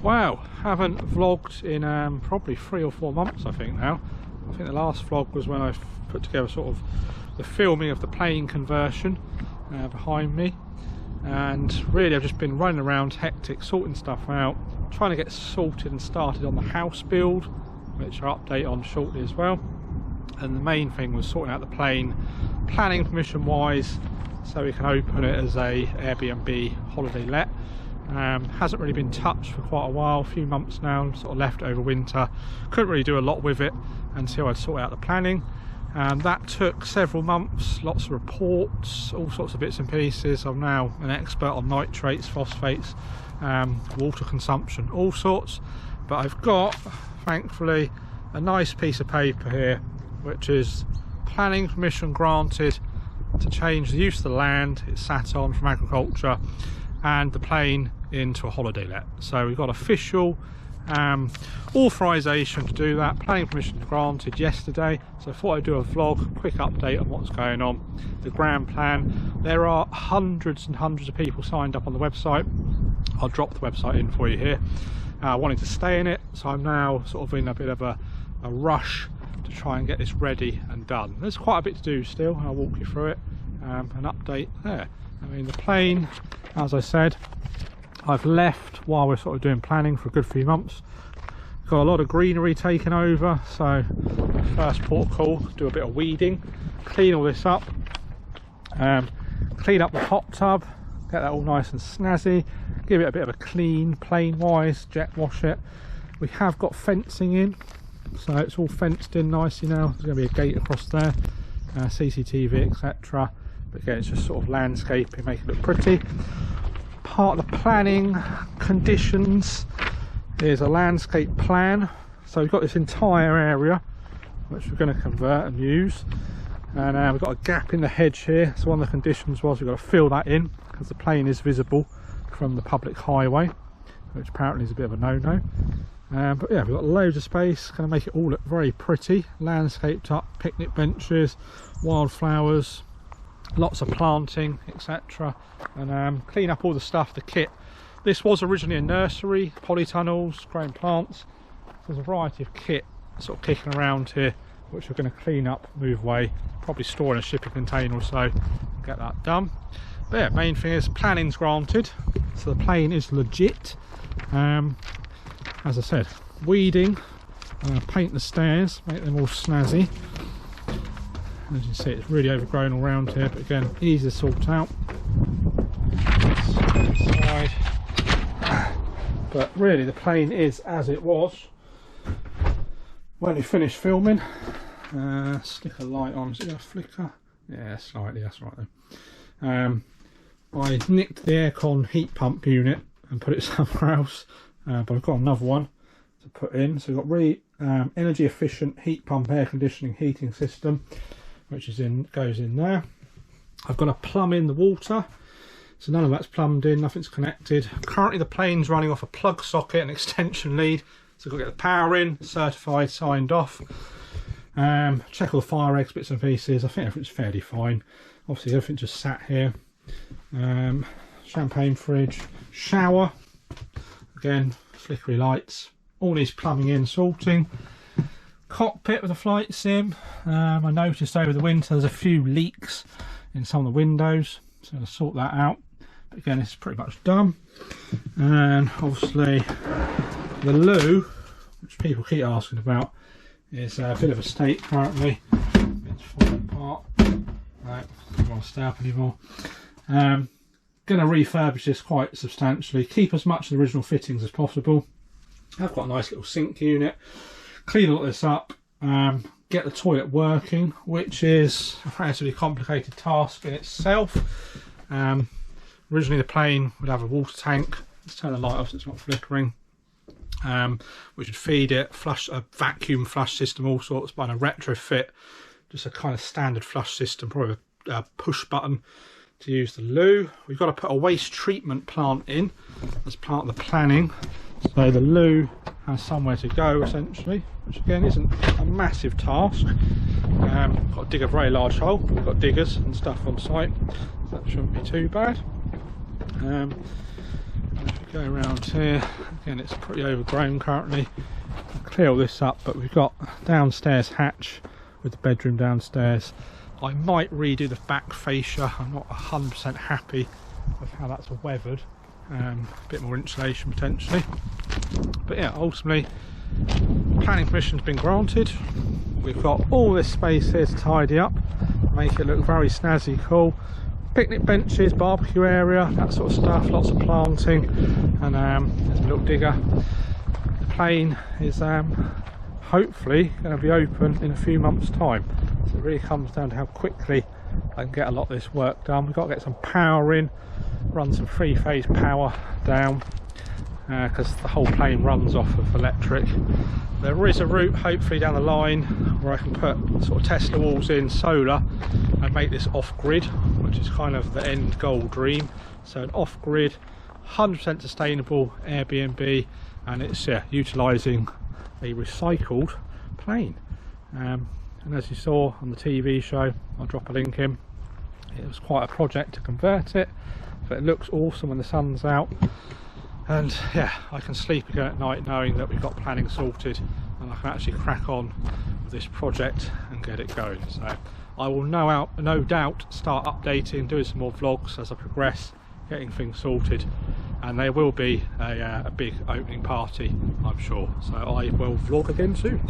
Wow, haven't vlogged in probably 3 or 4 months I think now. I think the last vlog was when I put together sort of the filming of the plane conversion behind me, and really I've just been running around hectic, sorting stuff out, trying to get sorted and started on the house build, which I'll update on shortly as well. And the main thing was sorting out the plane, planning permission wise, so we can open it as a Airbnb holiday let. Hasn't really been touched for quite a while, a few months now, sort of left over winter. Couldn't really do a lot with it until I'd sort out the planning. That took several months, lots of reports, all sorts of bits and pieces. I'm now an expert on nitrates, phosphates, water consumption, all sorts. But I've got, thankfully, a nice piece of paper here, which is planning permission granted to change the use of the land it's sat on from agriculture and the plane into a holiday let. So we've got official authorization to do that. Planning permission granted yesterday, so I thought I'd do a vlog, quick update on what's going on, the grand plan. There are hundreds and hundreds of people signed up on the website. I'll drop the website in for you here, wanting to stay in it, so I'm now sort of in a bit of a rush to try and get this ready and done. There's quite a bit to do still, and I'll walk you through it. An update there. I mean, the plane, as I said, I've left while we're sort of doing planning for a good few months. Got a lot of greenery taken over, so first port of call, do a bit of weeding, clean all this up, clean up the hot tub, get that all nice and snazzy, give it a bit of a clean, plane wise, jet wash it. We have got fencing in, so it's all fenced in nicely now. There's going to be a gate across there, CCTV, etc. But again, it's just sort of landscaping, make it look pretty. Part of the planning conditions is a landscape plan. So we've got this entire area which we're going to convert and use, and we've got a gap in the hedge here. So one of the conditions was we've got to fill that in because the plane is visible from the public highway, which apparently is a bit of a no-no. But yeah, we've got loads of space, going to make it all look very pretty, landscaped up, picnic benches, wildflowers, lots of planting, etc. And clean up all the stuff, the kit. This was originally a nursery, polytunnels, growing plants. There's a variety of kit sort of kicking around here, which we're going to clean up, move away, probably store in a shipping container or so, get that done. But yeah, main thing is planning's granted, so the plane is legit. As I said, weeding, paint the stairs, make them all snazzy. As you can see, it's really overgrown all around here, but again, easy to sort out. Side. But really, the plane is as it was when we finished filming. Stick a light on. Is it going to flicker? Yeah, slightly. That's right then. I nicked the aircon heat pump unit and put it somewhere else, but I've got another one to put in. So we've got really energy efficient heat pump air conditioning heating system, which is goes in there. I've got to plumb in the water, so none of that's plumbed in, nothing's connected. Currently the plane's running off a plug socket and extension lead, so I've got to get the power in, certified, signed off. Check all the fire eggs, bits and pieces. I think everything's fairly fine. Obviously everything just sat here. Champagne fridge, shower, again flickery lights, all needs plumbing in, sorting. Cockpit with a flight sim. I noticed over the winter there's a few leaks in some of the windows, so I'll sort that out. But again, it's pretty much done. And obviously the loo, which people keep asking about, is a bit of a state currently. It's falling apart. Right, don't want to stay up anymore. Going to refurbish this quite substantially, keep as much of the original fittings as possible. I've got a nice little sink unit. Clean all this up, get the toilet working, which is a relatively complicated task in itself. Originally the plane would have a water tank. Let's turn the light off so it's not flickering. Which would feed it, flush, a vacuum flush system, all sorts, but on a retrofit, just a kind of standard flush system, probably a push button to use the loo. We've got to put a waste treatment plant in as part of the planning, so the loo has somewhere to go essentially, which again isn't a massive task. Got to dig a very large hole. We've got diggers and stuff on site, so that shouldn't be too bad. If we Go around here, again it's pretty overgrown currently. I'll clear all this up, but we've got downstairs hatch with the bedroom downstairs. I might redo the back fascia. I'm not 100% happy with how that's weathered. A bit more insulation potentially. But yeah, ultimately planning permission's been granted. We've got all this space here to tidy up, make it look very snazzy cool. Picnic benches, barbecue area, that sort of stuff, lots of planting, and there's a little digger. The plane is hopefully going to be open in a few months' time. So it really comes down to how quickly I can get a lot of this work done. We've got to get some power in, run some three-phase power down, because the whole plane runs off of electric. There is a route hopefully down the line where I can put sort of Tesla walls in solar and make this off-grid, which is kind of the end goal dream. So an off-grid, 100% sustainable Airbnb, and it's utilising a recycled plane. And as you saw on the TV show, I'll drop a link in, it was quite a project to convert it, but it looks awesome when the sun's out. And yeah, I can sleep again at night knowing that we've got planning sorted and I can actually crack on with this project and get it going. So I will no doubt start updating, doing some more vlogs as I progress, getting things sorted, and there will be a big opening party, I'm sure. So I will vlog again soon.